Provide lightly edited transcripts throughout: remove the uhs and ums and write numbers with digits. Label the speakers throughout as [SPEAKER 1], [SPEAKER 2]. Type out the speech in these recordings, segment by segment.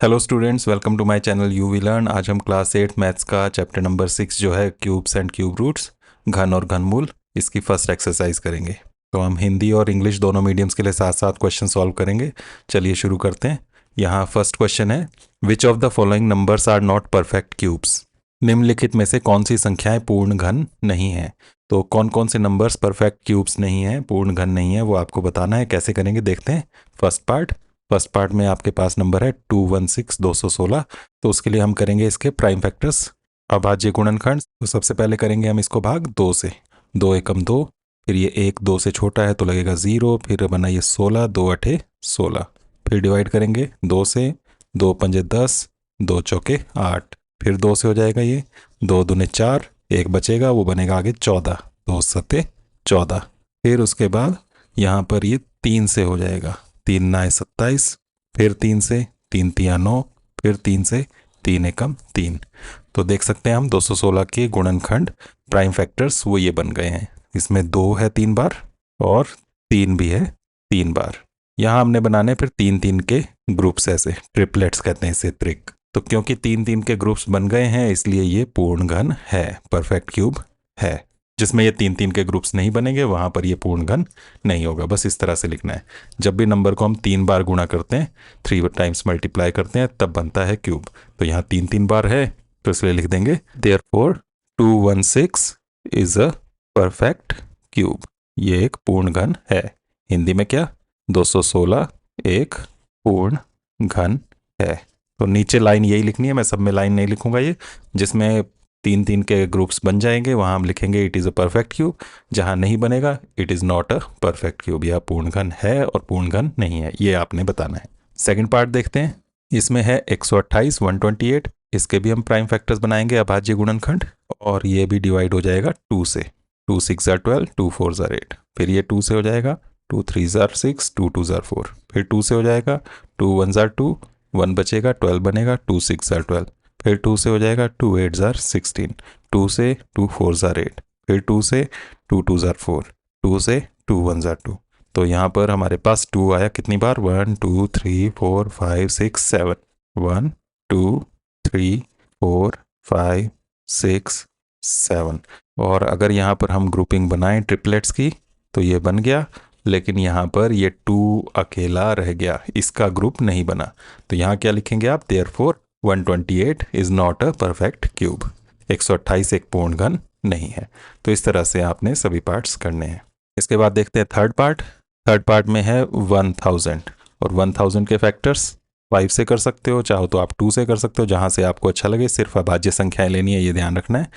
[SPEAKER 1] Hello students, welcome to my channel you we learn. आज हम class 8 maths का chapter number 6 जो है क्यूब्स एंड क्यूब रूट्स, घन और घनमूल, इसकी फर्स्ट एक्सरसाइज करेंगे। तो हम हिंदी और इंग्लिश दोनों मीडियम्स के लिए साथ साथ क्वेश्चन सॉल्व करेंगे। चलिए शुरू करते हैं। यहाँ फर्स्ट क्वेश्चन है, which of the following numbers are not perfect cubes. निम्नलिखित में से कौन सी संख्याएं पूर्ण घन नहीं है। तो कौन कौन से नंबर्स परफेक्ट क्यूब्स नहीं है, पूर्ण घन नहीं है, वो आपको बताना है। कैसे करेंगे देखते हैं। फर्स्ट पार्ट में आपके पास नंबर है 216 216। तो उसके लिए हम करेंगे इसके प्राइम फैक्टर्स, अभाज्य गुणनखंड। तो सबसे पहले करेंगे हम इसको भाग 2 से। 2 एकम 2, फिर ये 1 2 से छोटा है तो लगेगा 0, फिर बना ये 16, 2 अठे 16। फिर डिवाइड करेंगे 2 से, 2 पंजे 10, 2 चौके 8, फिर 2 से हो जाएगा ये, 2 दूने 4, एक बचेगा वो बनेगा आगे 14, 2 सत्ते 14। फिर उसके बाद यहाँ पर ये 3 से हो जाएगा, 3 9 27, फिर 3 से, 3 तिया 9, फिर 3 से, 3 एकम 3। तो देख सकते हैं हम 216 के गुणनखंड प्राइम फैक्टर्स वो ये बन गए हैं। इसमें 2 है 3 बार और 3 भी है 3 बार। यहाँ हमने बनाने फिर 3 3 के ग्रुप्स, ऐसे ट्रिपलेट्स कहते हैं इसे, त्रिक। तो क्योंकि 3 3 के ग्रुप्स बन गए हैं इसलिए ये पूर्ण घन है, परफेक्ट क्यूब है। जिसमें ये 3 3 के ग्रुप्स नहीं बनेंगे वहां पर ये पूर्ण घन नहीं होगा। बस इस तरह से लिखना है। जब भी नंबर को हम 3 बार गुणा करते हैं, 3 टाइम्स मल्टीप्लाई करते हैं, तब बनता है क्यूब। तो यहाँ 3 3 बार है तो इसलिए लिख देंगे therefore 216 is a perfect cube. ये एक पूर्ण घन है। हिंदी में क्या, 216 एक पूर्ण घन है। तो नीचे लाइन यही लिखनी है, मैं सब में लाइन नहीं लिखूंगा। ये जिसमें 3 3 के ग्रुप्स बन जाएंगे वहां हम लिखेंगे it is a perfect cube. जहां नहीं बनेगा it is not a perfect cube. यह पूर्ण घन है और पूर्ण घन नहीं है, ये आपने बताना है। सेकंड पार्ट देखते हैं। इसमें है 128 128। इसके भी हम प्राइम फैक्टर्स बनाएंगे, अभाज्य गुणनखंड। और ये भी डिवाइड हो जाएगा 2 से। 2 6 12, 2 4 8। फिर ये 2 से हो जाएगा, 2 3 6, 2 2 4। फिर 2 से हो जाएगा, 2 1 2, 1 बचेगा, 12 बनेगा, 2 6 12। फिर 2 से हो जाएगा, 2 8 16। 2 से 2 4 8। फिर 2 से 2 2 4। 2 से 2 1 2। तो यहाँ पर हमारे पास 2 आया कितनी बार, 1 2 3 4 5 6 7। 1 2 3 4 5 6 7। और अगर यहाँ पर हम ग्रुपिंग बनाएं ट्रिपलेट्स की तो ये बन गया, लेकिन यहाँ पर ये 2 अकेला रह गया, इसका ग्रुप नहीं बना। तो यहाँ क्या लिखेंगे आप, therefore 128 is not a perfect cube. 128 एक पूर्ण घन नहीं है। तो इस तरह से आपने सभी पार्ट्स करने हैं। इसके बाद देखते हैं थर्ड पार्ट। थर्ड पार्ट में है 1000। और 1000 के फैक्टर्स 5 से कर सकते हो, चाहो तो आप 2 से कर सकते हो, जहां से आपको अच्छा लगे। सिर्फ अभाज्य संख्याएं लेनी है, ये ध्यान रखना है।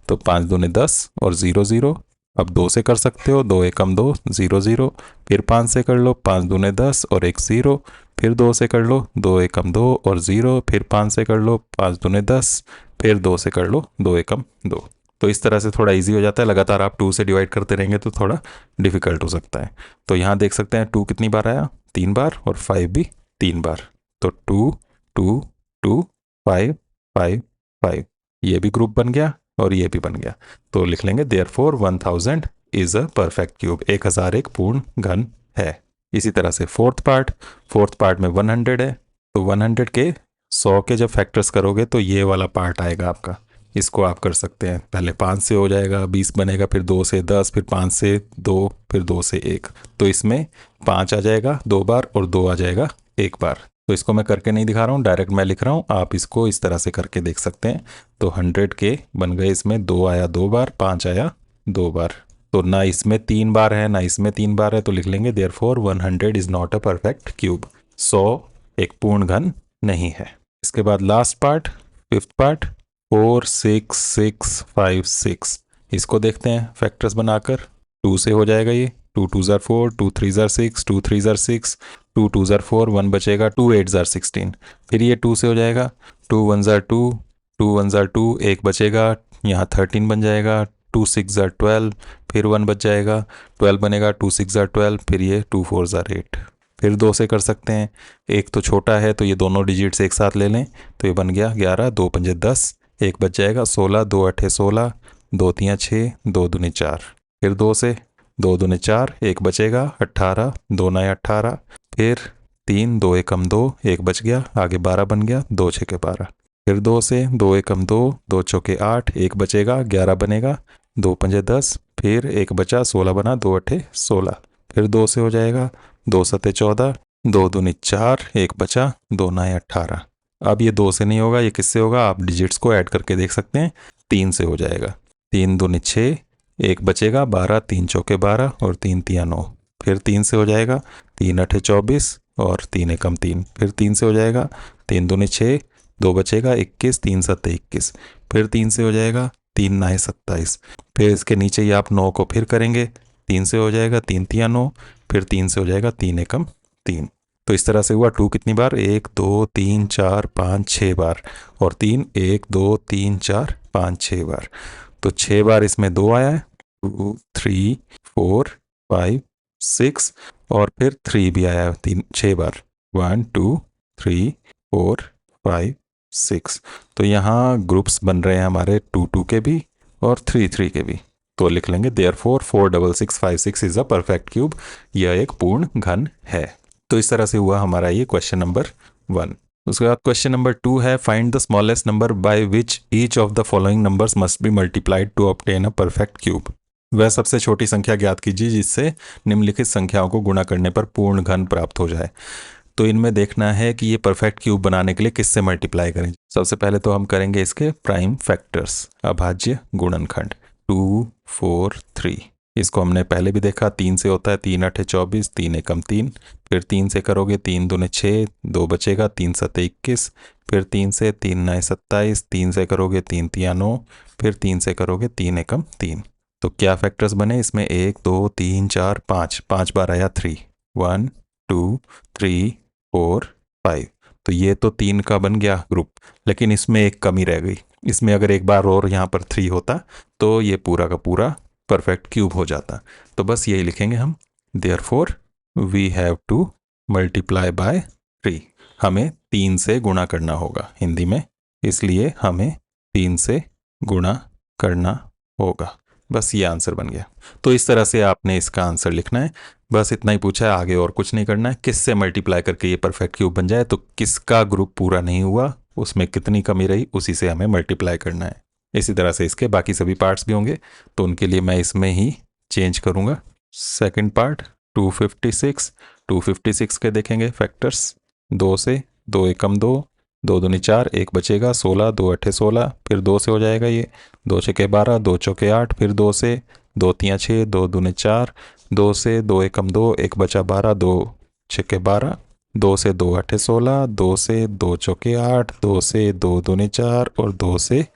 [SPEAKER 1] तो 5 दूने 10 और 0 0। अब 2 से कर सकते हो, 2 एकम 2 0 0। फिर 5 से कर लो, 5 दूने 10 और 1 0। फिर 2 से कर लो, 2 एकम 2 और 0। फिर 5 से कर लो, 5 दूने 10। फिर 2 से कर लो, 2 एकम 2। तो इस तरह से थोड़ा इजी हो जाता है। लगातार आप 2 से डिवाइड करते रहेंगे तो थोड़ा डिफिकल्ट हो सकता है। तो यहाँ देख सकते हैं 2 कितनी बार आया, 3 बार, और 5 भी 3 बार। तो 2 2 2 5 5 5, ये भी ग्रुप बन गया और ये भी बन गया। तो लिख लेंगे therefore 1000 is a perfect cube. 1000 एक पूर्ण घन है। इसी तरह से फोर्थ पार्ट में 100 है। तो 100 के 100 के जब फैक्टर्स करोगे तो ये वाला पार्ट आएगा आपका। इसको आप कर सकते हैं। पहले 5 से हो जाएगा, 20 बनेगा, फिर 2 से 10, फिर 5 से 2, फिर 2 से 1। तो इसमें 5 आ जाएगा 2 बार और 2 आ जाएगा 1 बार। तो इसको मैं करके नहीं दिखा रहा हूँ, डायरेक्ट मैं लिख रहा हूँ। आप इसको इस तरह से करके देख सकते हैं। तो 100 के बन गए, इसमें 2 आया 2 बार, 5 आया 2 बार। तो ना इसमें 3 बार है ना इसमें 3 बार है, तो लिख लेंगे therefore 100 is not a perfect cube. 100 एक पूर्ण घन नहीं है। इसके बाद लास्ट पार्ट, फिफ्थ पार्ट, 4 6 6 5 6। इसको देखते हैं फैक्टर्स बनाकर। 2 से हो जाएगा ये, 2 2 4, 2 3 6, 2 3 6, 2 2 4, 1 बचेगा, 2 8 16। फिर ये 2 से हो जाएगा, 2 1 2, 2 1 2, 1 बचेगा, यहाँ 13 बन जाएगा, 2 6 12। फिर 1 बच जाएगा, 12 बनेगा, 2 6 12। फिर ये 2 4 8। फिर 2 से कर सकते हैं, एक तो छोटा है तो ये दोनों डिजिट्स एक साथ ले लें। तो ये बन गया 11, 2 पंजे 10, 1 बच जाएगा, 16, 2 अठे 16, 2 तियाँ 6, 2 दूनी 4। फिर 2 से, 2 दूने 4, 1 बचेगा, 18, 2 नया 18। फिर 3, 2 एकम 2, 1 बच गया, आगे 12 बन गया, 2 छके 12। फिर 2 से 2 एकम 2, 2 चौके 8, 1 बचेगा, 11 बनेगा, 2 पंजे 10, फिर 1 बचा, 16 बना, 2 अठे 16। फिर 2 से हो जाएगा, 2 सते 14, 2 दूनी 4, 1 बचा, 2 नाए 18। अब ये 2 से नहीं होगा, ये किससे होगा? आप डिजिट्स को ऐड करके देख सकते हैं, 3 से हो जाएगा। 3 दूनी 6, 1 बचेगा, 12, 3 चौके 12 और 3 तिया 9। फिर 3 से हो जाएगा, 3 अठे 24 और 3 एकम 3। फिर 3 से हो जाएगा, 3 दूनी 6, 2 बचेगा, 21, 3 सत्ते 21। फिर 3 से हो जाएगा, 3 नाए 27। फिर इसके नीचे ही आप 9 को फिर करेंगे, 3 से हो जाएगा, 3 तिया 9। फिर 3 से हो जाएगा, 3 एकम 3। तो इस तरह से हुआ 2 कितनी बार? 1 2 3 4 5 6 बार, और 3 1 2 3 4 5 6 बार। तो 6 बार इसमें 2 आया है, 2 3 4 5 6, और फिर 3 भी आया है 6 बार, 1 2 3 4 5 6। तो यहाँ ग्रुप्स बन रहे हैं हमारे 2 2 के भी और 3 3 के भी। तो लिख लेंगे therefore 4 6 6 5 6 is a perfect cube. यह एक पूर्ण घन है। तो इस तरह से हुआ हमारा ये क्वेश्चन नंबर 1। उसके बाद क्वेश्चन नंबर 2 है, find the smallest number by which each of the following numbers must be multiplied to obtain a perfect cube. वह सबसे छोटी संख्या ज्ञात कीजिए जिससे निम्नलिखित संख्याओं को गुणा करने पर पूर्ण घन प्राप्त हो जाए। तो इनमें देखना है कि ये परफेक्ट क्यूब बनाने के लिए किससे मल्टीप्लाई करें। सबसे पहले तो हम करेंगे इसके प्राइम फैक्टर्स, अभाज्य गुणनखंड। 2 4 3, इसको हमने पहले भी देखा, 3 से होता है, 3 अठे 24, 3 एकम 3। फिर 3 से करोगे, 3 दूने 6, 2 बचेगा, 3 सते 21। फिर 3 से 3 नाए 27, 3 से करोगे, 3 तिया 9। फिर 3 से करोगे, 3 एकम 3। तो क्या फैक्टर्स बने इसमें? 1 2 3 4 5, 5 बार आया 3, 1 2 3 4 5। तो ये तो 3 का बन गया ग्रुप, लेकिन इसमें एक कमी रह गई। इसमें अगर एक बार और यहाँ पर 3 होता तो ये पूरा का पूरा परफेक्ट क्यूब हो जाता। तो बस यही लिखेंगे हम, therefore we have to multiply by 3। हमें 3 से गुणा करना होगा हिंदी में, इसलिए हमें 3 से गुणा करना होगा। बस ये आंसर बन गया। तो इस तरह से आपने इसका आंसर लिखना है। बस इतना ही पूछा है, आगे और कुछ नहीं करना है। किससे मल्टीप्लाई करके ये परफेक्ट क्यूब बन जाए, तो किसका ग्रुप पूरा नहीं हुआ, उसमें कितनी कमी रही, उसी से हमें मल्टीप्लाई करना है। इसी तरह से इसके बाकी सभी पार्ट्स भी होंगे, तो उनके लिए मैं इसमें ही चेंज करूँगा। सेकंड पार्ट 256 के देखेंगे फैक्टर्स। 2 से 2 एकम 2, 2 दूनी 4, 1 बचेगा, 16, 2 अठे 16। फिर 2 से हो जाएगा ये, 2 छके 12, 2 चौके 8। फिर 2 से 2 तिया 6, 2 दूने 4, 2 से 2 एकम 2, 1 बचा 12, 2 छके 12। 2 से 2 अठे 16, 2 से 2 चौके 8, 2 से 2 दूने 4 और 2 से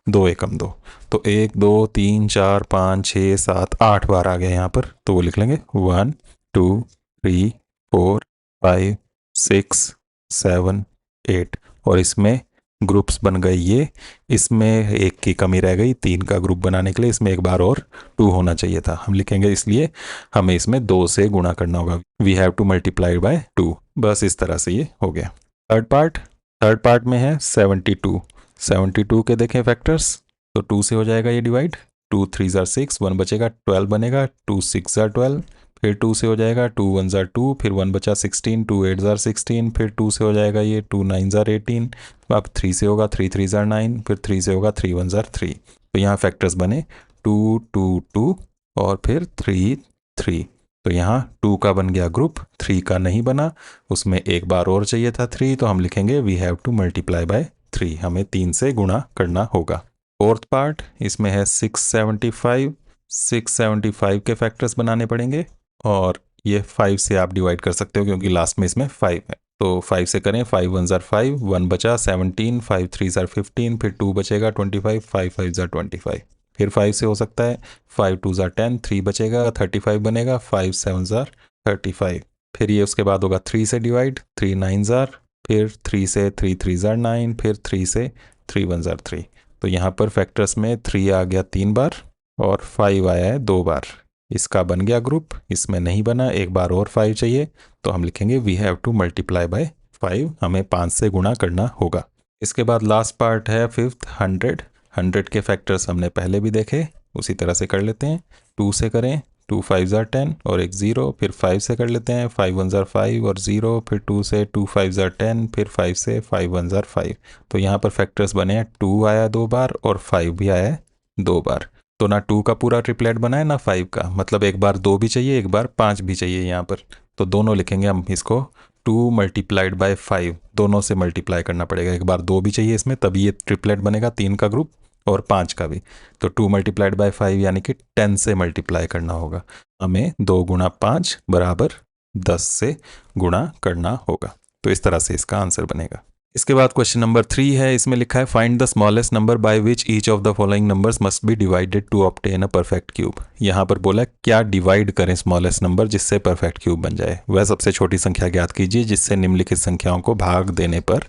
[SPEAKER 1] 2 एकम 2। तो 1 2 3 4 5 6 7 8 बार आ गया यहाँ पर, तो वो लिख लेंगे 1 2 3 4 5 6 7 8। और इसमें ग्रुप्स बन गए ये, इसमें एक की कमी रह गई 3 का ग्रुप बनाने के लिए, इसमें एक बार और 2 होना चाहिए था। हम लिखेंगे इसलिए हमें इसमें 2 से गुणा करना होगा, we have to multiply by 2। बस इस तरह से ये हो गया। थर्ड पार्ट में है 72 के देखें फैक्टर्स। तो 2 से हो जाएगा ये डिवाइड, 2 3 ज़ार 6, 1 बचेगा, 12 बनेगा, 2 6 ज़ार 12। फिर 2 से हो जाएगा, 2 1 ज़ार 2, फिर 1 बचा 16, 2 8 ज़ार 16। फिर 2 से हो जाएगा ये, 2 9 ज़ार 18। अब 3 से होगा, 3 3 ज़ार 9। फिर 3 से होगा, 3 1 ज़ार 3। तो यहाँ फैक्टर्स बने 2 2 2 और फिर 3 3। तो यहाँ 2 का बन गया ग्रुप, 3 का नहीं बना, उसमें एक बार और चाहिए था 3। तो हम लिखेंगे we have to multiply by 3, हमें 3 से गुणा करना होगा। फोर्थ पार्ट इसमें है 675 के फैक्टर्स बनाने पड़ेंगे, और ये 5 से आप डिवाइड कर सकते हो क्योंकि लास्ट में इसमें 5 है। तो 5 से करें, 5 1 ज़ार 5, 1 बचा 17, 5 3 ज़ार 15। फिर 2 बचेगा 25, 5 5 ज़ार 25। फिर 5 से हो सकता है, 5 2 ज़ार 10, 3 बचेगा 35 बनेगा, 5 7 ज़ार 35। फिर ये उसके बाद होगा 3 से डिवाइड, 3 9 ज़ार। फिर 3 से 3 3 ज़ार 9। फिर 3 से 3 1 ज़ार 3। तो यहाँ पर फैक्टर्स में 3 आ गया 3 बार और 5 आया है 2 बार। इसका बन गया ग्रुप, इसमें नहीं बना, एक बार और 5 चाहिए। तो हम लिखेंगे we have to multiply by 5, हमें 5 से गुणा करना होगा। इसके बाद लास्ट पार्ट है फिफ्थ 100 के फैक्टर्स हमने पहले भी देखे, उसी तरह से कर लेते हैं। 2 से करें, 2 5 ज़ार 10 और एक 0, फिर 5 से कर लेते हैं, 5 1 ज़ार 5 और 0, फिर 2 से 2 5 ज़ार 10, फिर 5 से 5 1 ज़ार 5। तो यहाँ पर फैक्टर्स बने हैं, 2 आया 2 बार और 5 भी आया है 2 बार। तो ना 2 का पूरा ट्रिपलेट बना है ना 5 का, मतलब एक बार 2 भी चाहिए, एक बार 5 भी चाहिए यहाँ पर। तो दोनों लिखेंगे हम इसको, 2 मल्टीप्लाइड बाय 5, दोनों से मल्टीप्लाई करना पड़ेगा। एक बार 2 भी चाहिए इसमें, तभी ये ट्रिपलेट बनेगा, 3 का ग्रुप और 5 का भी। तो 2 मल्टीप्लाइड बाय 5 यानी कि 10 से मल्टीप्लाई करना होगा। हमें 2 गुणा 5 बराबर 10 से गुणा करना होगा। तो इस तरह से इसका आंसर बनेगा। इसके बाद क्वेश्चन नंबर 3 है, इसमें लिखा है find the smallest number by which each of the following numbers must be divided to obtain a perfect cube. यहाँ पर बोला क्या डिवाइड करें स्मॉलेस्ट नंबर जिससे परफेक्ट क्यूब बन जाए। वह सबसे छोटी संख्या ज्ञात कीजिए जिससे निम्नलिखित संख्याओं को भाग देने पर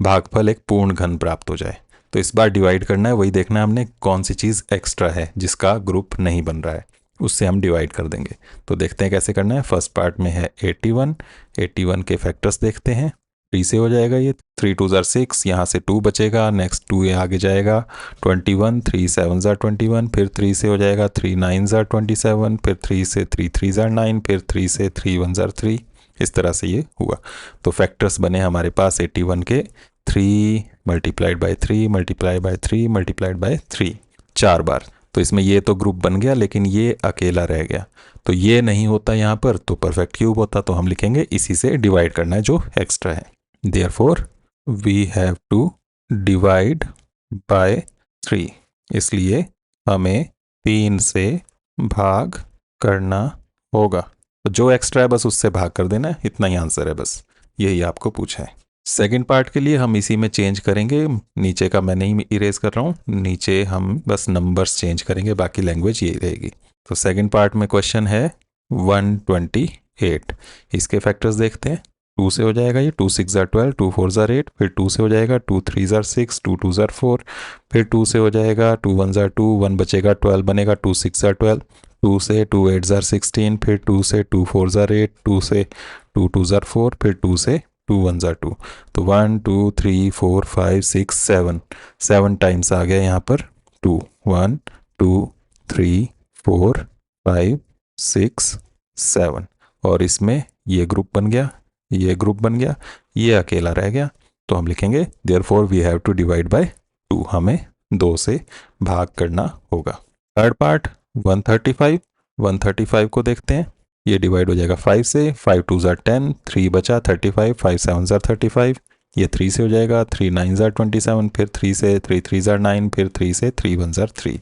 [SPEAKER 1] भागफल एक पूर्ण घन प्राप्त हो जाए। तो इस बार डिवाइड करना है, वही देखना है हमने कौन सी चीज़ एक्स्ट्रा है जिसका ग्रुप नहीं बन रहा है, उससे हम डिवाइड कर देंगे। तो देखते हैं कैसे करना है। फर्स्ट पार्ट में है 81, 81 के फैक्टर्स देखते हैं। 3 से हो जाएगा ये, 3 2 ज़ार 6, यहाँ से 2 बचेगा, नेक्स्ट 2 ये आगे जाएगा, 21, 3 7 ज़ार 21, फिर 3 से हो जाएगा 3 9 ज़ार 27, फिर 3 से 3 3 ज़ार 9, फिर 3 से 3 1 ज़ार 3। इस तरह से ये हुआ। तो फैक्टर्स बने हमारे पास 81 के 3 multiplied by 3 multiplied by 3 multiplied by 3 4 बार। तो इसमें ये तो ग्रुप बन गया, लेकिन ये अकेला रह गया। तो ये नहीं होता यहाँ पर, तो परफेक्ट क्यूब होता। तो हम लिखेंगे इसी से डिवाइड करना है जो एक्स्ट्रा है। Therefore, we have to divide by 3। इसलिए हमें 3 से भाग करना होगा। तो जो एक्स्ट्रा है बस उससे भाग कर देना है, इतना ही आंसर है, बस यही आपको पूछा है। सेकंड पार्ट के लिए हम इसी में चेंज करेंगे, नीचे का मैं नहीं इरेज कर रहा हूँ, नीचे हम बस नंबर्स चेंज करेंगे, बाकी लैंग्वेज यही रहेगी। तो सेकंड पार्ट में क्वेश्चन है 128। इसके फैक्टर्स देखते हैं। 2 से हो जाएगा ये, 2 6 ज़ार 12, 2 4 ज़ार 8, फिर 2 से हो जाएगा 2 3 ज़ार 6, 2 2 ज़ार 4, फिर 2 से हो जाएगा 2 1 ज़ार 2, 1 बचेगा, 12 बनेगा, 2 6 ज़ार 12, 2 से 2 8 ज़ार 16, फिर 2 से 2 4 ज़ार 8, 2 से 2 2 ज़ार 4, फिर 2 से 2 1 ज़ार 2। तो 1 2 3 4 5 6 7 टाइम्स आ गया यहाँ पर 2, 1 2 3 4 5 6 7, और इसमें ये ग्रुप बन गया, ये ग्रुप बन गया, ये अकेला रह गया। तो हम लिखेंगे therefore we have to divide by 2, हमें 2 से भाग करना होगा। थर्ड पार्ट 135 को देखते हैं। ये डिवाइड हो जाएगा 5 से, 5 2 ज़ार 10, 3 बचा 35, 5 7 ज़ार 35, ये 3 से हो जाएगा, 3 9 ज़ार 27, फिर 3 से 3 3 ज़ार 9, फिर 3 से 3 1 ज़ार 3।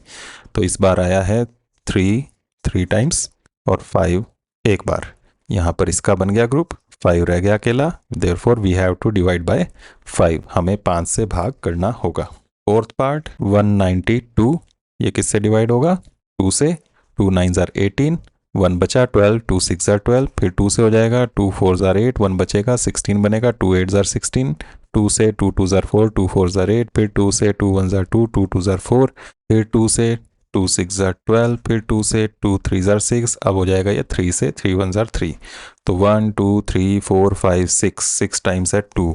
[SPEAKER 1] तो इस बार आया है 3 टाइम्स और 5 एक बार। यहाँ पर इसका बन गया ग्रुप, 5 रह गया अकेला। Therefore we have to divide by 5, हमें 5 से भाग करना होगा। फोर्थ पार्ट 192, ये किससे डिवाइड होगा? 2 से, 2 9 ज़ार 18, 1 बचा 12, 2 6 ज़ार 12, फिर 2 से हो जाएगा 2 4 ज़ार 8, 1 बचेगा 16 बनेगा, 2 8 ज़ार 16, 2 से 2 2 ज़ार 4, 2 4 ज़ार 8, फिर 2 से 2 1 ज़ार 2, 2 2 ज़ार 4, फिर 2 से 2 6 ज़ार 12, फिर 2 से 2 3 ज़ार 6, अब हो जाएगा ये 3 से 3 1 ज़ार 3। तो 1 2 3 4 5 6 टाइम्स है 2,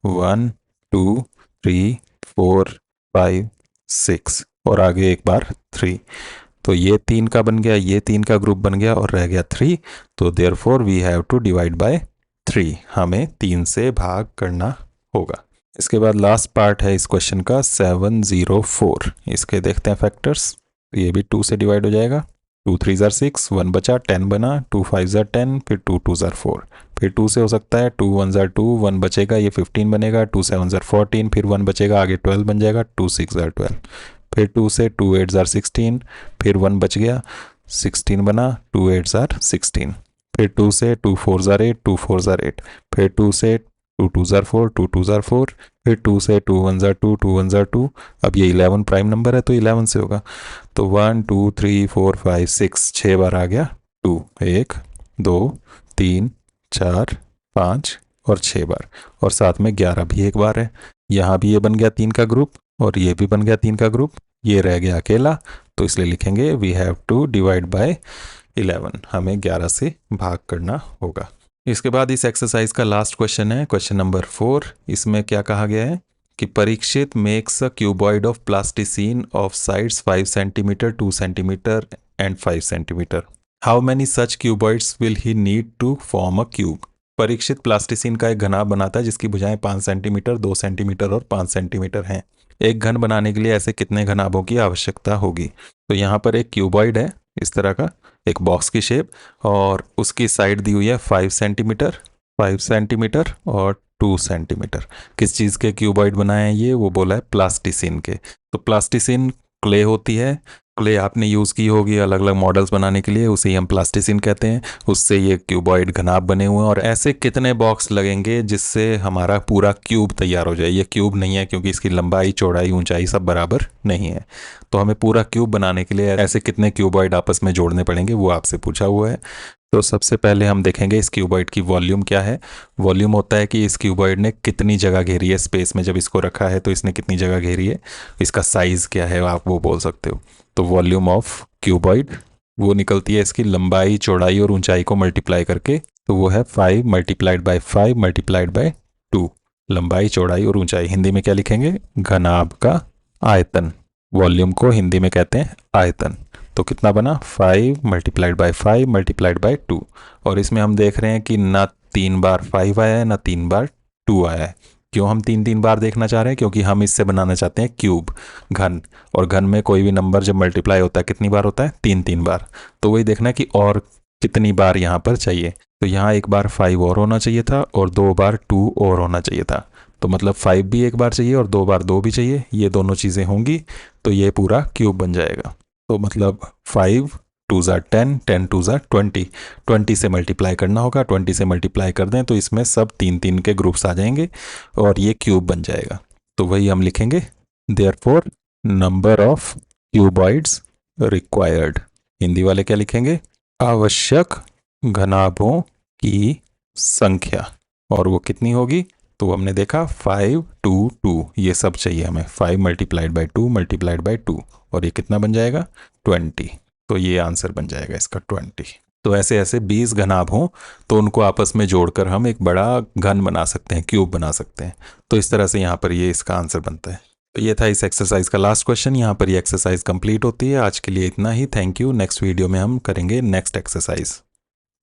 [SPEAKER 1] 1 2 3 4 5 6, और आगे एक बार 3। तो ये 3 का बन गया, ये 3 का ग्रुप बन गया और रह गया 3। तो therefore we have to divide by 3, हमें 3 से भाग करना होगा। इसके बाद लास्ट पार्ट है इस क्वेश्चन का 704। इसके देखते हैं फैक्टर्स। तो ये भी 2 से डिवाइड हो जाएगा, 2 3 ज़ार 6, 1 बचा 10 बना, 2 5 ज़ार 10, फिर 2 2 ज़ार 4, फिर 2 से हो सकता है 2 1 ज़ार 2, 1 बचेगा, ये 15 बनेगा, 2 7 ज़ार 14, फिर 1 बचेगा, आगे 12 बन जाएगा, 2 6 ज़ार 12, फिर 2 से 2 8 ज़ार 16, फिर 1 बच गया, 16 बना, 2 8 ज़ार 16, फिर 2 से 2 4 ज़ार 8, 2 4 ज़ार 8, फिर 2 से 2 2 ज़ार 4, 2 2 ज़ार 4, फिर 2 से 2 1 ज़ार 2, 2 1 ज़ार 2। अब ये 11 प्राइम नंबर है तो 11 से होगा। तो 1 2 3 4 5 6, 6 बार आ गया 2, 1 2 3 4 5 और 6 बार, और साथ में 11 भी एक बार है। यहाँ भी ये बन गया 3 का ग्रुप और ये भी बन गया 3 का ग्रुप, ये रह गया अकेला। तो इसलिए लिखेंगे we have to divide by 11, हमें 11 से भाग करना होगा। इसके बाद इस एक्सरसाइज का लास्ट क्वेश्चन है क्वेश्चन नंबर 4। इसमें क्या कहा गया है कि Parikshit makes a cuboid of plasticine of sides 5 centimetre, 2 centimetre and 5 centimetre. How many such cuboids will he need to form a cube. Parikshit plasticine का एक घनाभ बनाता है जिसकी भुजाएं 5 सेंटीमीटर, 2 सेंटीमीटर और 5 सेंटीमीटर हैं। एक घन बनाने के लिए ऐसे कितने घनाभों की आवश्यकता होगी। तो यहाँ पर एक क्यूबॉइड है इस तरह का, एक बॉक्स की शेप, और उसकी साइड दी हुई है 5 सेंटीमीटर, 5 सेंटीमीटर और 2 सेंटीमीटर। किस चीज़ के क्यूबॉइड बनाए हैं ये, वो बोला है प्लास्टिसिन के। तो प्लास्टिसिन क्ले होती है, क्ले आपने यूज़ की होगी अलग अलग मॉडल्स बनाने के लिए, उसे ही हम प्लास्टिसिन कहते हैं। उससे ये क्यूबॉइड घनाभ बने हुए हैं। और ऐसे कितने बॉक्स लगेंगे जिससे हमारा पूरा क्यूब तैयार हो जाए। ये क्यूब नहीं है क्योंकि इसकी लंबाई, चौड़ाई, ऊंचाई सब बराबर नहीं है। तो हमें पूरा क्यूब बनाने के लिए ऐसे कितने क्यूबॉइड आपस में जोड़ने पड़ेंगे वो आपसे पूछा हुआ है। तो सबसे पहले हम देखेंगे इस क्यूबॉइड की वॉल्यूम क्या है। वॉल्यूम होता है कि इस क्यूबॉइड ने कितनी जगह घेरी है स्पेस में, जब इसको रखा है तो इसने कितनी जगह घेरी है। इसका साइज़ क्या है आप वो बोल सकते हो। तो वॉल्यूम ऑफ क्यूबॉइड वो निकलती है इसकी लंबाई, चौड़ाई और ऊंचाई को मल्टीप्लाई करके। तो वो है 5 मल्टीप्लाइड बाई 5 मल्टीप्लाइड बाई 2। लंबाई, चौड़ाई और ऊंचाई हिंदी में क्या लिखेंगे, घनाभ का आयतन। वॉल्यूम को हिंदी में कहते हैं आयतन। तो कितना बना, 5 मल्टीप्लाइड बाई 5 मल्टीप्लाइड बाई 2। और इसमें हम देख रहे हैं कि ना 3 बार 5 आया है ना 3 बार 2 आया है। क्यों हम 3 बार देखना चाह रहे हैं, क्योंकि हम इससे बनाना चाहते हैं क्यूब, घन। और घन में कोई भी नंबर जब मल्टीप्लाई होता है कितनी बार होता है, 3 बार। तो वही देखना है कि और कितनी बार यहाँ पर चाहिए। तो यहाँ एक बार 5 और होना चाहिए था और 2 बार 2 और होना चाहिए था। तो मतलब 5 भी एक बार चाहिए और 2 बार 2 भी चाहिए। ये दोनों चीज़ें होंगी तो ये पूरा क्यूब बन जाएगा। तो मतलब 5 2 ज़ा 10, 10 2 ज़ा 20, 20 से मल्टीप्लाई करना होगा। 20 से मल्टीप्लाई कर दें तो इसमें सब 3 के ग्रुप्स आ जाएंगे और ये क्यूब बन जाएगा। तो वही हम लिखेंगे, therefore number of cuboids required. Hindi वाले क्या लिखेंगे, आवश्यक घनाभों की संख्या। और वो कितनी होगी, तो हमने देखा 5 2 2, ये सब चाहिए हमें। 5 मल्टीप्लाइड बाई 2 मल्टीप्लाइड बाई 2, और ये कितना बन जाएगा, 20। तो ये आंसर बन जाएगा इसका 20। तो ऐसे ऐसे 20 घनाभ हों तो उनको आपस में जोड़कर हम एक बड़ा घन बना सकते हैं, क्यूब बना सकते हैं। तो इस तरह से यहाँ पर ये इसका आंसर बनता है। तो ये था इस एक्सरसाइज का लास्ट क्वेश्चन। यहाँ पर ये एक्सरसाइज कंप्लीट होती है। आज के लिए इतना ही। Thank you. नेक्स्ट वीडियो में हम करेंगे नेक्स्ट एक्सरसाइज।